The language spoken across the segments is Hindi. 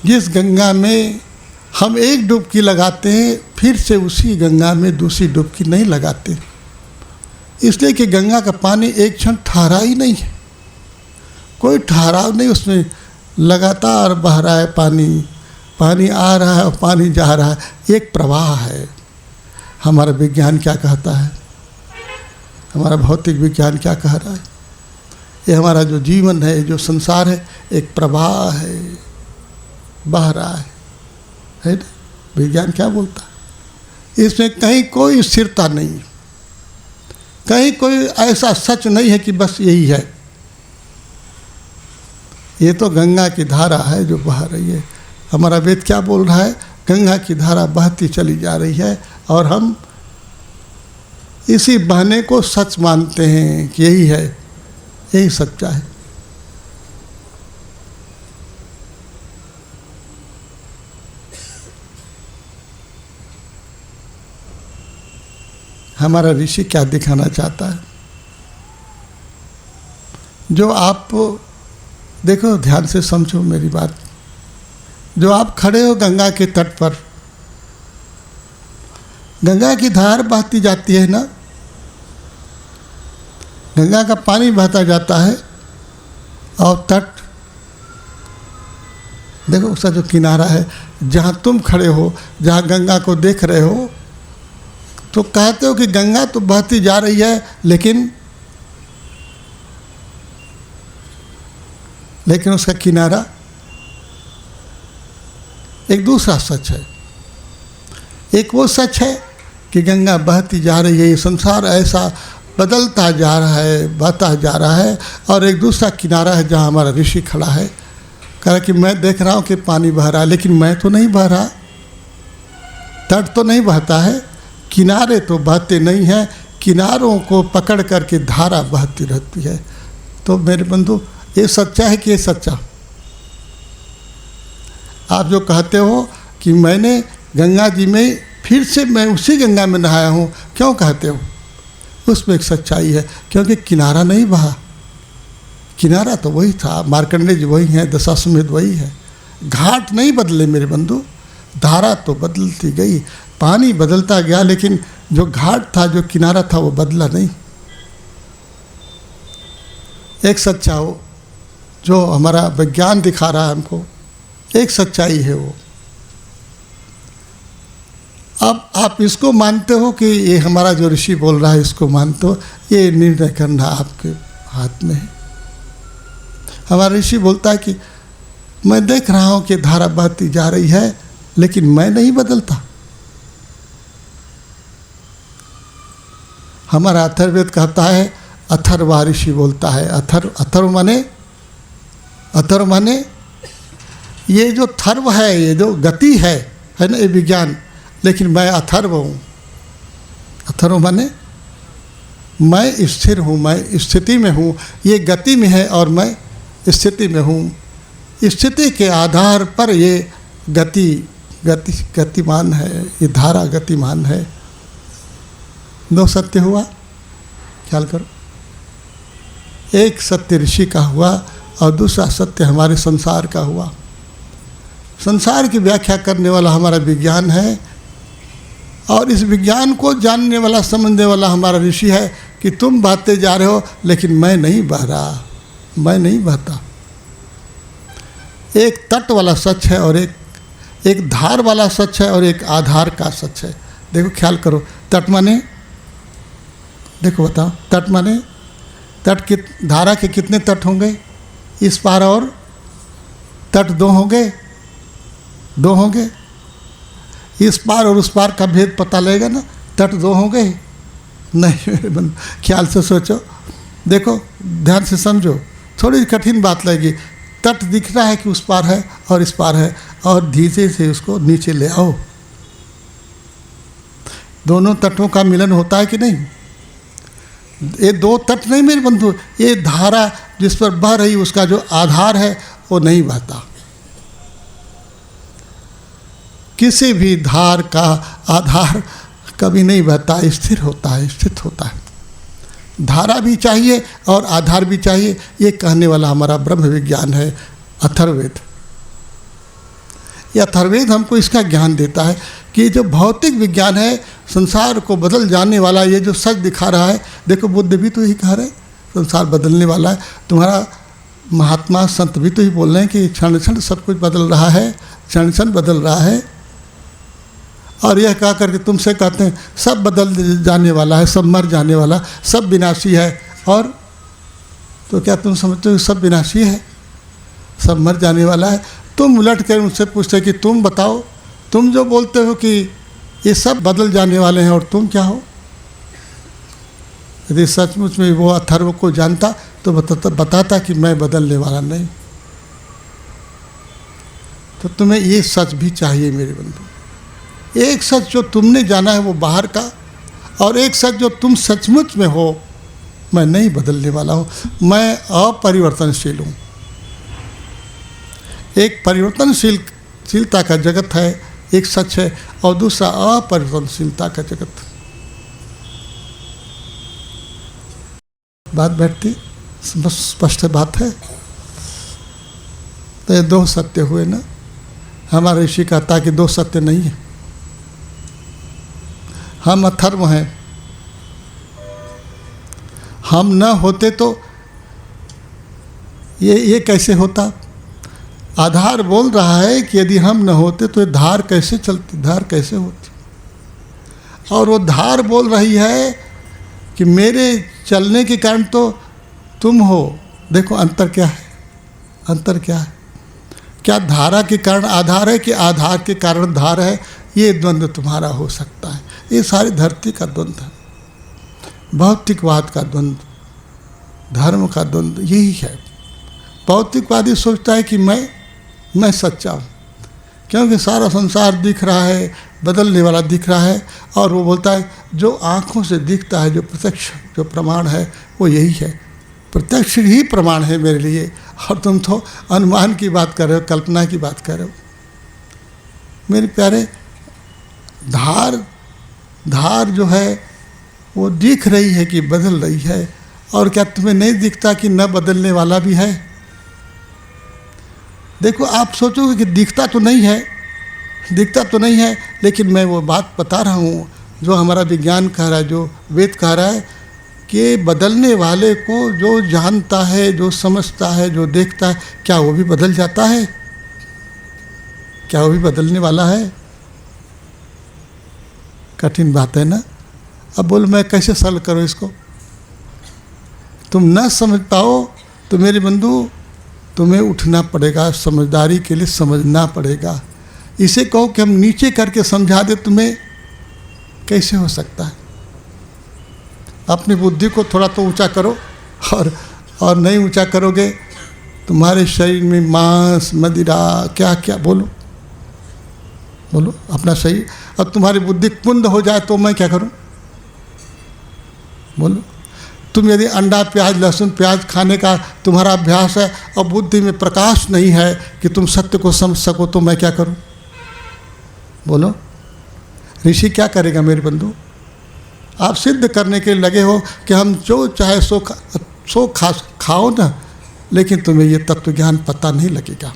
जिस गंगा में हम एक डुबकी लगाते हैं, फिर से उसी गंगा में दूसरी डुबकी नहीं लगाते, इसलिए कि गंगा का पानी एक क्षण ठहरा ही नहीं है, कोई ठहराव नहीं उसमें, लगातार बह रहा है पानी, पानी आ रहा है और पानी जा रहा है, एक प्रवाह है। हमारा विज्ञान क्या कहता है, हमारा भौतिक विज्ञान क्या कह रहा है, ये हमारा जो जीवन है, जो संसार है, एक प्रवाह है, बह रहा है ना। विज्ञान क्या बोलता है, इसमें कहीं कोई स्थिरता नहीं, कहीं कोई ऐसा सच नहीं है कि बस यही है। ये तो गंगा की धारा है जो बह रही है। हमारा वेद क्या बोल रहा है, गंगा की धारा बहती चली जा रही है और हम इसी बहने को सच मानते हैं कि यही है, यही सच्चा है। हमारा ऋषि क्या दिखाना चाहता है, जो आप देखो, ध्यान से समझो मेरी बात, जो आप खड़े हो गंगा के तट पर, गंगा की धार बहती जाती है ना, गंगा का पानी बहता जाता है और तट देखो, उसका जो किनारा है, जहाँ तुम खड़े हो, जहाँ गंगा को देख रहे हो, तो कहते हो कि गंगा तो बहती जा रही है, लेकिन उसका किनारा एक दूसरा सच है। एक वो सच है कि गंगा बहती जा रही है, ये संसार ऐसा बदलता जा रहा है, बहता जा रहा है, और एक दूसरा किनारा है जहाँ हमारा ऋषि खड़ा है, कह रहा कि मैं देख रहा हूँ कि पानी बह रहा है, लेकिन मैं तो नहीं बह रहा, तट तो नहीं बहता है, किनारे तो बहते नहीं हैं, किनारों को पकड़ करके धारा बहती रहती है। तो मेरे बंधु, ये सच्चा है कि ये सच्चा? आप जो कहते हो कि मैंने गंगा जी में फिर से मैं उसी गंगा में नहाया हूँ, क्यों कहते हो? उसमें एक सच्चाई है, क्योंकि किनारा नहीं बहा, किनारा तो वही था, मार्कंडेय जी वही हैं, दशाश्वमेध वही है, घाट नहीं बदले मेरे बंधु, धारा तो बदलती गई, पानी बदलता गया, लेकिन जो घाट था, जो किनारा था, वो बदला नहीं। एक सच्चा हो जो हमारा विज्ञान दिखा रहा है हमको, एक सच्चाई है वो। अब आप इसको मानते हो कि ये हमारा जो ऋषि बोल रहा है इसको मानते हो, ये निर्णय करना आपके हाथ में है। हमारा ऋषि बोलता है कि मैं देख रहा हूँ कि धारा बहती जा रही है, लेकिन मैं नहीं बदलता। हमारा अथर्ववेद कहता है, अथर्व ऋषि बोलता है, अथर्व माने ये जो थर्व है, ये जो गति है ना, ये विज्ञान, लेकिन मैं अथर्व हूँ। अथर्व माने मैं स्थिर हूँ, मैं स्थिति में हूँ, ये गति में है और मैं स्थिति में हूँ। स्थिति के आधार पर ये गतिमान है, ये धारा गतिमान है। दो सत्य हुआ, ख्याल करो, एक सत्य ऋषि का हुआ और दूसरा सत्य हमारे संसार का हुआ। संसार की व्याख्या करने वाला हमारा विज्ञान है, और इस विज्ञान को जानने वाला, समझने वाला हमारा ऋषि है कि तुम बहते जा रहे हो, लेकिन मैं नहीं बह रहा, मैं नहीं बहता। एक तट वाला सच है और एक धार वाला सच है और एक आधार का सच है। देखो, ख्याल करो, तट माने, देखो बताओ, तट माने, तट के धारा के कितने तट होंगे? इस पार और तट दो होंगे, दो होंगे। इस पार और उस पार का भेद पता लगेगा ना, तट दो होंगे? नहीं, ख्याल से सोचो, देखो, ध्यान से समझो, थोड़ी कठिन बात लगेगी। तट दिख रहा है कि उस पार है और इस पार है, और धीरे से उसको नीचे ले आओ। दोनों तटों का मिलन होता है कि नहीं? ये दो तट नहीं मेरे बंधु, ये धारा जिस पर बह रही उसका जो आधार है वो नहीं बहता। किसी भी धार का आधार कभी नहीं बहता, स्थिर होता है, स्थित होता है। धारा भी चाहिए और आधार भी चाहिए, ये कहने वाला हमारा ब्रह्म विज्ञान है, अथर्ववेद। ये अथर्ववेद हमको इसका ज्ञान देता है कि जो भौतिक विज्ञान है, संसार को बदल जाने वाला, ये जो सच दिखा रहा है, देखो बुद्ध भी तो यही कह रहे हैं संसार बदलने वाला है। तुम्हारा महात्मा संत भी तो ही बोल रहे हैं कि क्षण क्षण सब कुछ बदल रहा है, क्षण क्षण बदल रहा है। और यह कह करके तुमसे कहते हैं सब बदल जाने वाला है, सब मर जाने वाला, सब विनाशी है। और तो क्या तुम समझते हो सब विनाशी है, सब मर जाने वाला है? तुम उलट कर उनसे पूछते कि तुम बताओ, तुम जो बोलते हो कि ये सब बदल जाने वाले हैं, और तुम क्या हो? यदि सचमुच में वो अथर्व को जानता तो बताता कि मैं बदलने वाला नहीं। तो तुम्हें ये सच भी चाहिए मेरे बंधु। एक सच जो तुमने जाना है वो बाहर का, और एक सच जो तुम सचमुच में हो, मैं नहीं बदलने वाला हूँ, मैं अपरिवर्तनशील हूँ। एक परिवर्तनशीलता का जगत है, एक सच है, और दूसरा अपरिवर्तनशीलता का जगत। बात बैठती, स्पष्ट बात है। तो ये दो सत्य हुए ना। हमारा ऋषि कहता कि दो सत्य नहीं है, हम अथर्व हैं। हम न होते तो ये कैसे होता? आधार बोल रहा है कि यदि हम न होते तो ये धार कैसे चलती, धार कैसे होती? और वो धार बोल रही है कि मेरे चलने के कारण तो तुम हो। देखो अंतर क्या है, अंतर क्या है? क्या धारा के कारण आधार है कि आधार के कारण धार है? ये द्वंद्व तुम्हारा हो सकता है। ये सारी धरती का द्वंद्व है, भौतिकवाद का द्वंद्व, धर्म का द्वंद्व यही है। भौतिकवादी सोचता है कि मैं सच्चा हूँ, क्योंकि सारा संसार दिख रहा है, बदलने वाला दिख रहा है, और वो बोलता है जो आँखों से दिखता है, जो प्रत्यक्ष, जो प्रमाण है, वो यही है। प्रत्यक्ष ही प्रमाण है मेरे लिए, और तुम तो अनुमान की बात कर रहे हो, कल्पना की बात कर रहे हो। मेरे प्यारे, धार जो है वो दिख रही है कि बदल रही है, और क्या तुम्हें नहीं दिखता कि न बदलने वाला भी है? देखो आप सोचोगे कि दिखता तो नहीं है, दिखता तो नहीं है, लेकिन मैं वो बात बता रहा हूँ जो हमारा विज्ञान कह रहा है, जो वेद कह रहा है कि बदलने वाले को जो जानता है, जो समझता है, जो देखता है, क्या वो भी बदल जाता है? क्या वो भी बदलने वाला है? कठिन बात है ना। अब बोलो मैं कैसे सरल करूँ इसको? तुम न समझ पाओ तो मेरे बंधु तुम्हें उठना पड़ेगा, समझदारी के लिए समझना पड़ेगा। इसे कहो कि हम नीचे करके समझा दे, तुम्हें कैसे हो सकता है? अपनी बुद्धि को थोड़ा तो ऊंचा करो, और नहीं ऊंचा करोगे तुम्हारे शरीर में मांस, मदिरा, क्या क्या बोलो अपना शरीर, और तुम्हारी बुद्धि कुंद हो जाए तो मैं क्या करूं? बोलो। तुम यदि अंडा, प्याज, लहसुन, प्याज खाने का तुम्हारा अभ्यास है, और बुद्धि में प्रकाश नहीं है कि तुम सत्य को समझ सको, तो मैं क्या करूं? बोलो। ऋषि क्या करेगा मेरे बंधु? आप सिद्ध करने के लिए लगे हो कि हम जो चाहे सो खाओ ना, लेकिन तुम्हें ये तत्व ज्ञान पता नहीं लगेगा।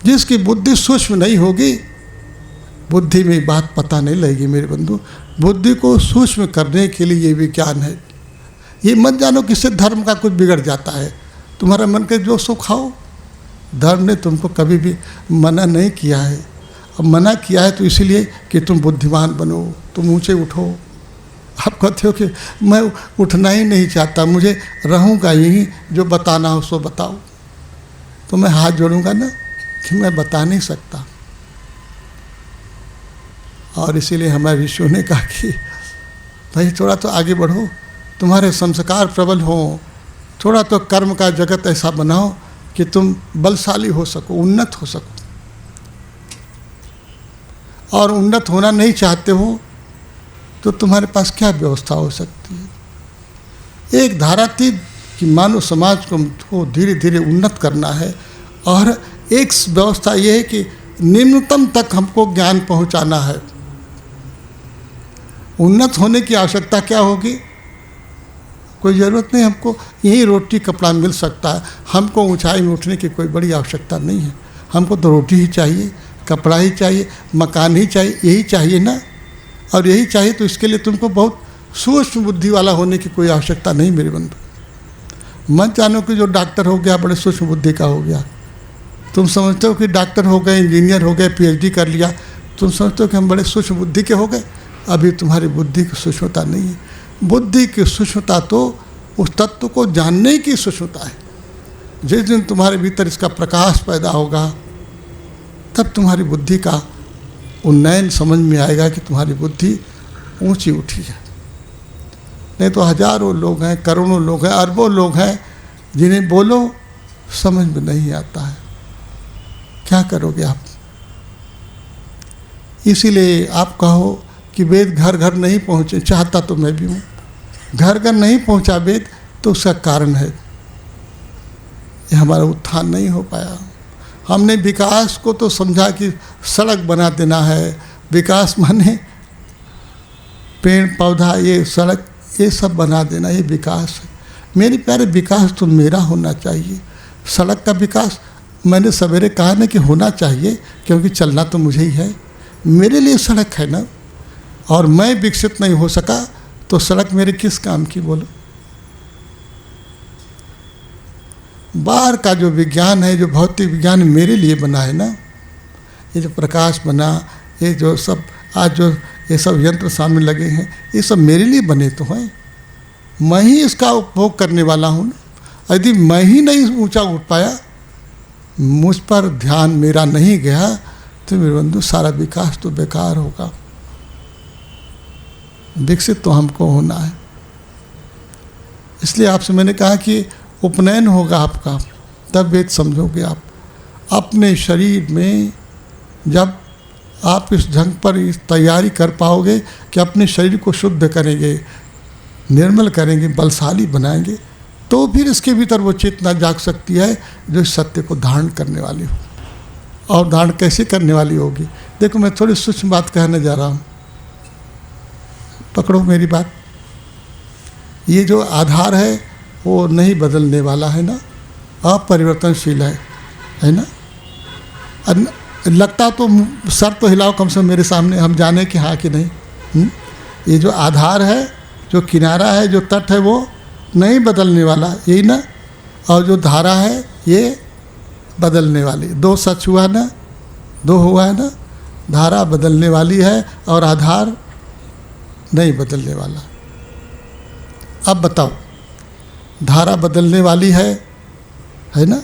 जिसकी बुद्धि सूक्ष्म नहीं होगी, बुद्धि में बात पता नहीं लगेगी मेरे बंधु। बुद्धि को सूक्ष्म करने के लिए ये विज्ञान है। ये मत जानो कि इससे धर्म का कुछ बिगड़ जाता है। तुम्हारा मन के जो सो खाओ, धर्म ने तुमको कभी भी मना नहीं किया है। अब मना किया है तो इसीलिए कि तुम बुद्धिमान बनो, तुम ऊंचे उठो। आप कहते हो कि मैं उठना ही नहीं चाहता, मुझे रहूँगा यही, जो बताना हो सो बताओ। तो मैं हाथ जोड़ूंगा ना कि मैं बता नहीं सकता। और इसीलिए हमारे ऋषियों ने कहा कि भाई थोड़ा तो आगे बढ़ो, तुम्हारे संस्कार प्रबल हो, थोड़ा तो कर्म का जगत ऐसा बनाओ कि तुम बलशाली हो सको, उन्नत हो सको। और उन्नत होना नहीं चाहते हो तो तुम्हारे पास क्या व्यवस्था हो सकती है? एक धारा थी कि मानव समाज को धीरे धीरे उन्नत करना है, और एक व्यवस्था ये है कि निम्नतम तक हमको ज्ञान पहुंचाना है। उन्नत होने की आवश्यकता क्या होगी? कोई ज़रूरत नहीं, हमको यही रोटी कपड़ा मिल सकता है, हमको ऊंचाई में उठने की कोई बड़ी आवश्यकता नहीं है। हमको तो रोटी ही चाहिए, कपड़ा ही चाहिए, मकान ही चाहिए, यही चाहिए ना। और यही चाहिए तो इसके लिए तुमको बहुत सूक्ष्म बुद्धि वाला होने की कोई आवश्यकता नहीं मेरे बंधु। मत जानो कि जो डॉक्टर हो गया बड़े सूक्ष्म बुद्धि का हो गया। तुम समझते हो कि डॉक्टर हो गए, इंजीनियर हो गए, PhD कर लिया, तुम समझते हो कि हम बड़े सूक्ष्म बुद्धि के हो गए। अभी तुम्हारी बुद्धि की सूक्ष्मता नहीं है। बुद्धि की सूक्ष्मता तो उस तत्व को जानने की सूक्ष्मता है। जिस दिन तुम्हारे भीतर इसका प्रकाश पैदा होगा तब तुम्हारी बुद्धि का उन्नयन समझ में आएगा कि तुम्हारी बुद्धि ऊंची उठी है। नहीं तो हजारों लोग हैं, करोड़ों लोग हैं, अरबों लोग हैं जिन्हें बोलो समझ में नहीं आता है। क्या करोगे आप? इसीलिए आप कहो कि वेद घर घर नहीं पहुँचे, चाहता तो मैं भी हूँ। घर घर नहीं पहुँचा वेद तो उसका कारण है ये हमारा उत्थान नहीं हो पाया। हमने विकास को तो समझा कि सड़क बना देना है, विकास माने पेड़ पौधा, ये सड़क, ये सब बना देना, ये विकास है। मेरे प्यारे विकास तो मेरा होना चाहिए। सड़क का विकास मैंने सवेरे कहा ना कि होना चाहिए, क्योंकि चलना तो मुझे ही है। मेरे लिए सड़क है ना, और मैं विकसित नहीं हो सका तो सड़क मेरे किस काम की बोलो। बाहर का जो विज्ञान है, जो भौतिक विज्ञान मेरे लिए बना है ना, ये जो प्रकाश बना, ये जो सब आज जो ये सब यंत्र सामने लगे हैं, ये सब मेरे लिए बने तो हैं। मैं ही इसका उपभोग करने वाला हूँ। यदि मैं ही नहीं ऊंचा उठ पाया, मुझ पर ध्यान मेरा नहीं गया, तो मेरे बंधु सारा विकास तो बेकार होगा। विकसित तो हमको होना है। इसलिए आपसे मैंने कहा कि उपनयन होगा आपका, तब वेद समझोगे आप। अपने शरीर में जब आप इस ढंग पर इस तैयारी कर पाओगे कि अपने शरीर को शुद्ध करेंगे, निर्मल करेंगे, बलशाली बनाएंगे, तो फिर इसके भीतर वो चेतना जाग सकती है जो इस सत्य को धारण करने वाली हो। और धारण कैसे करने वाली होगी? देखो, मैं थोड़ी सूक्ष्म बात कहने जा रहा हूँ, पकड़ो मेरी बात। ये जो आधार है वो नहीं बदलने वाला है ना, अपरिवर्तनशील है ना। लगता तो सर तो हिलाओ कम से कम मेरे सामने, हम जाने कि हाँ कि नहीं। ये जो आधार है, जो किनारा है, जो तट है, वो नहीं बदलने वाला, यही ना। और जो धारा है ये बदलने वाली। दो सच हुआ ना, दो हुआ है ना। धारा बदलने वाली है और आधार नहीं बदलने वाला। अब बताओ, धारा बदलने वाली है ना,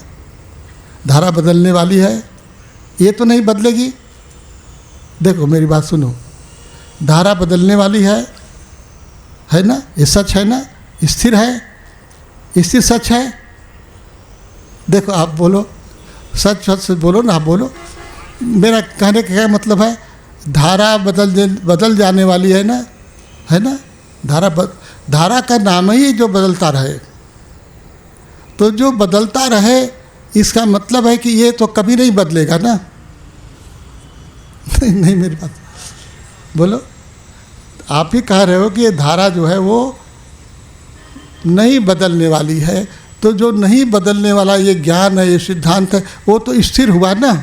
धारा बदलने वाली है, ये तो नहीं बदलेगी। देखो मेरी बात सुनो, धारा बदलने वाली है ना, ये सच है ना, स्थिर है, स्थिर सच है। देखो आप बोलो, सच सच बोलो ना, आप बोलो। मेरा कहने का क्या मतलब है? धारा बदल जाने वाली है ना, धारा का नाम ही जो बदलता रहे। तो जो बदलता रहे इसका मतलब है कि ये तो कभी नहीं बदलेगा ना। नहीं मेरी बात बोलो। आप ही कह रहे हो कि ये धारा जो है वो नहीं बदलने वाली है, तो जो नहीं बदलने वाला ये ज्ञान है, ये सिद्धांत है, वो तो स्थिर हुआ ना,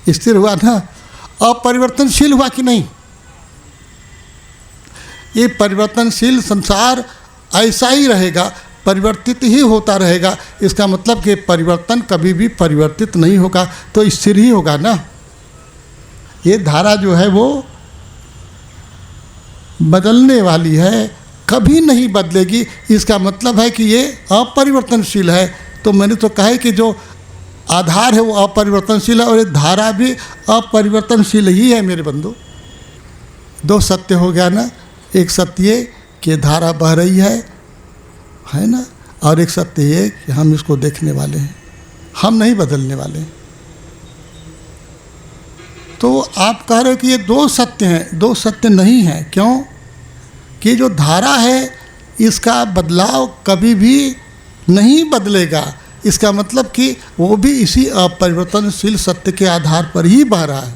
स्थिर हुआ ना, अपरिवर्तनशील हुआ कि नहीं? ये परिवर्तनशील संसार ऐसा ही रहेगा, परिवर्तित ही होता रहेगा। इसका मतलब कि परिवर्तन कभी भी परिवर्तित नहीं होगा, तो स्थिर ही होगा ना। ये धारा जो है वो बदलने वाली है, कभी नहीं बदलेगी। इसका मतलब है कि ये अपरिवर्तनशील है। तो मैंने तो कहा है कि जो आधार है वो अपरिवर्तनशील है, और ये धारा भी अपरिवर्तनशील ही है मेरे बंधु। दो सत्य हो गया ना। एक सत्य ये कि धारा बह रही है ना, और एक सत्य ये कि हम इसको देखने वाले हैं, हम नहीं बदलने वाले। तो आप कह रहे हो कि ये दो सत्य हैं, दो सत्य नहीं हैं। क्यों? कि जो धारा है इसका बदलाव कभी भी नहीं बदलेगा। इसका मतलब कि वो भी इसी अपरिवर्तनशील सत्य के आधार पर ही बह रहा है।